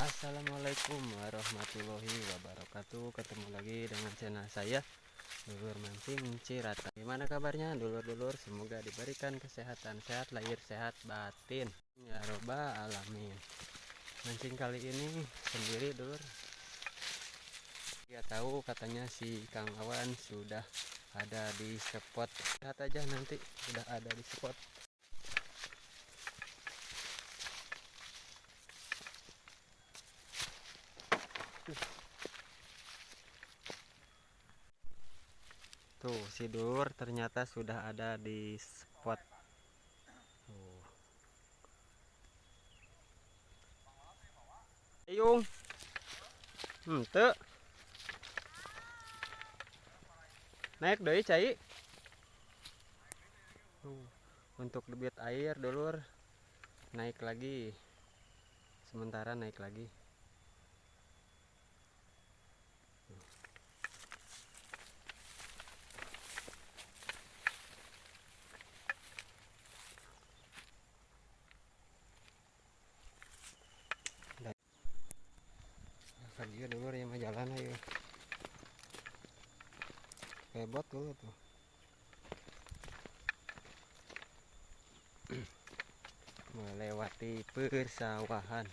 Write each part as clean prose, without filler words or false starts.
Assalamualaikum warahmatullahi wabarakatuh. Ketemu lagi dengan channel saya, Dulur Mancing Cirata. Gimana kabarnya dulur-dulur? Semoga diberikan kesehatan, sehat lahir, sehat batin, ya robbal alamin. Mancing kali ini sendiri dulur. Ya tahu katanya si Kang Awan sudah ada di spot. Lihat aja nanti sudah ada di spot. Tuh si dulur ternyata sudah ada di spot. Tuh. Yung tuh naik deh cai. Untuk debit air dulur naik lagi, sementara naik lagi. Dia dulur yang jalan ayo hebot dulu tuh. Melewati persawahan.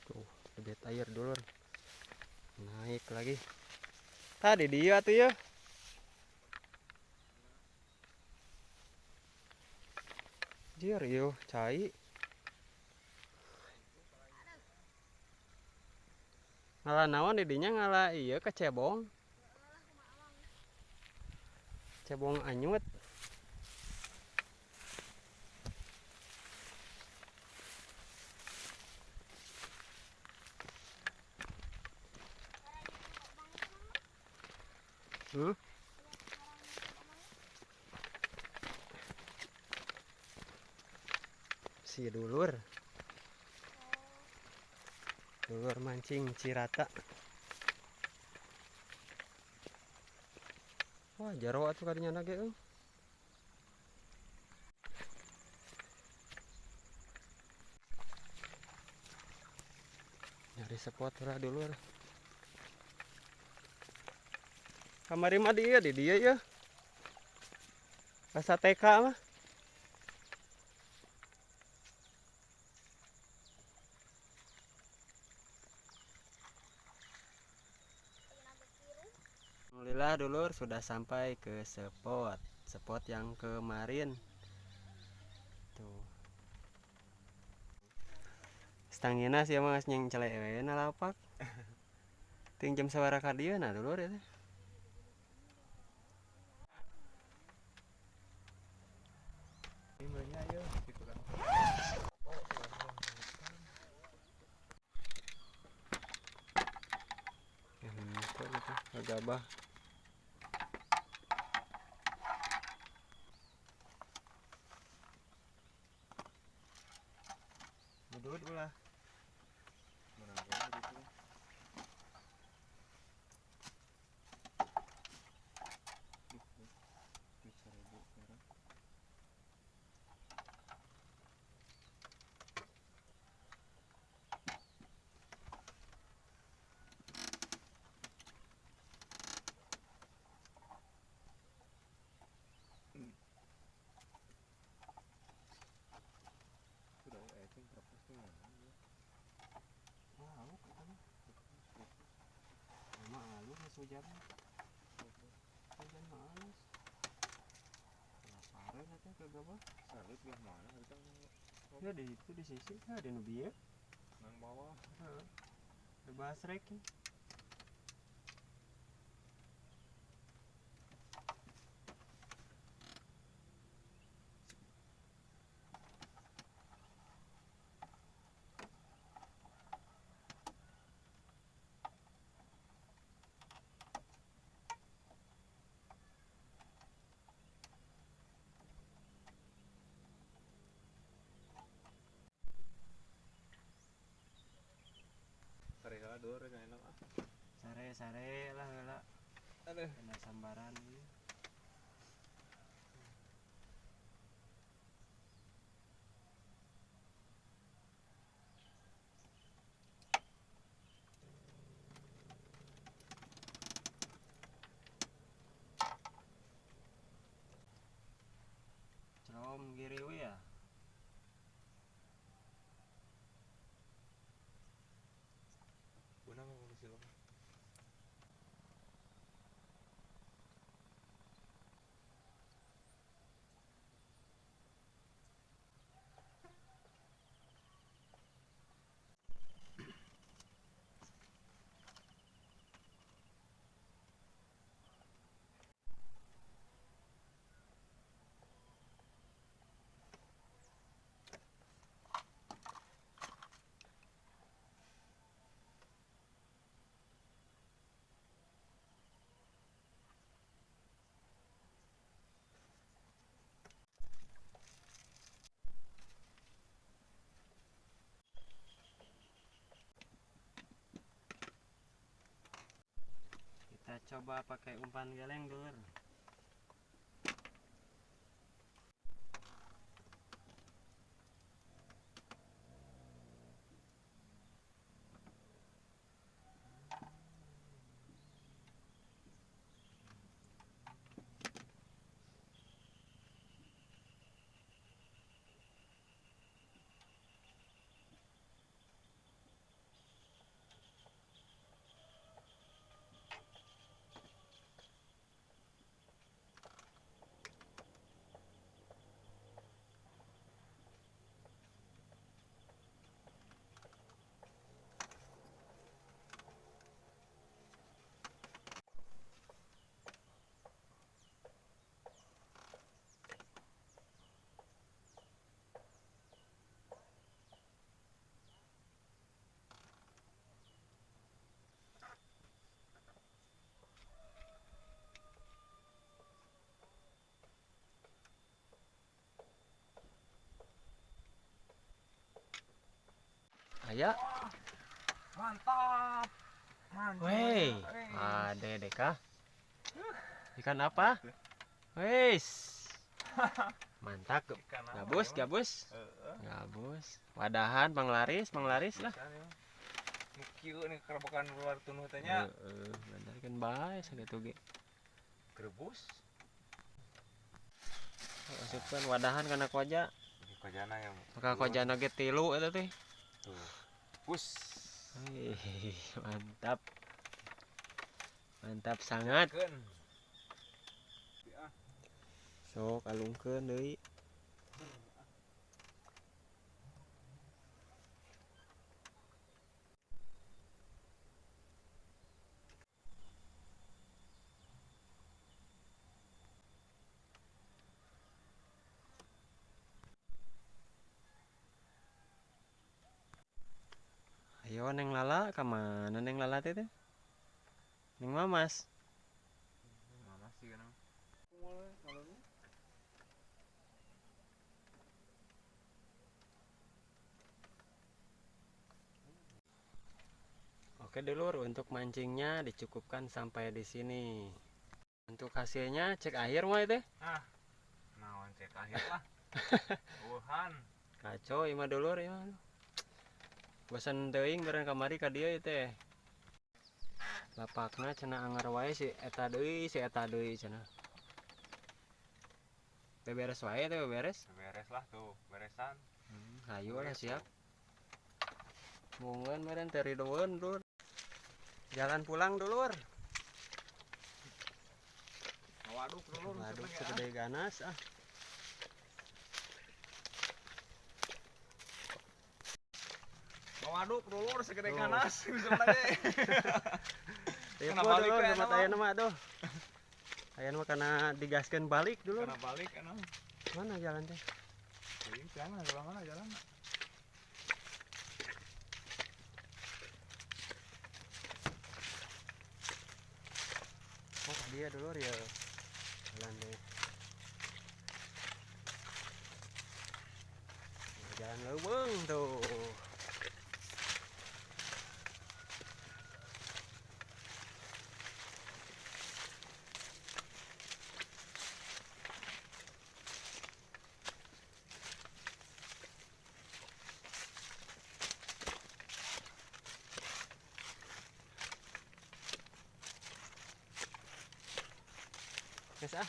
Tuh debit air dulur naik lagi. Tadi dia tuh ya. Jir yo cai. Ngalah naon didinya ngalah iya kecebong. Cebong anyut. Si dulur mancing Cirata. Wah jaro atuh kadinya nage nyari spot lah dulur. Kamari mah dia di dia ya. Rasa TK mah. Alhamdulillah dulur sudah sampai ke spot yang kemarin tuh. Stangina sih emang nyeng celewe na lapak. Ting jam sawara ka dieu nah dulur ya. Gabah. Dudut ulah. Hujan halus laparan atau kagak bah salut belah mana ya di itu di sisi ada nu bieu nang bawah di basrek sare lah heula. Aduh. Kena sambaran ieu. Cerom giriwe ya. Guna mau ngisi lo. Kita coba pakai umpan geleng dulur. Aya. Mantap. Mantap. Weh, ada deka. Ikan apa? Wes. Mantap. Gabus, gabus. Gabus. Wadahan panglaris, panglaris lah. Kieu nih kerebekan luar tunuh teh nya. Bener kan bae sakitu ge. Grebus. Masukkan wadahan kana koja. Kojana ya. Maka kojana ge 3 eta teh. Tuh. Pus. Mantap. Mantap sangat. Sok alungkeun deui. Ayo Neng Lala, kemana Neng Lala teh? Neng Mamas. Mamas sih kan. Oke dulur, untuk mancingnya dicukupkan sampai di sini. Untuk hasilnya cek akhir mah teh. Naon cek akhir lah. Wuhan. Kacau ieu mah dulur ya. Bosan teuing beren kamari ka dieu teh. Lapakna cenah anger wae si eta deui cenah. Beberes wae teh beberes. Beres lah tuh, beresan. Hayu lah siap. Mungkin meren teri doeun dulur. Jalan pulang dulur. Waduk dulur. Waduk segede ganas ah. Waduk dulur segede ganas bisa teh. Tipu dulur sama aya mah tuh. Aya mah kana digaskeun balik dulur. Kana balik kana. Mana jalan teh? Ini sana jalan mana jalan? Oh dia dulur ya. Jalan deh. Jalan leuweung tuh. Geus ah.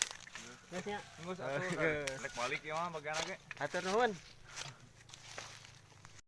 Geus nya. Ngus Oh, atuh. geus. Rek balik ya mah bagian ge. Atur nuhun.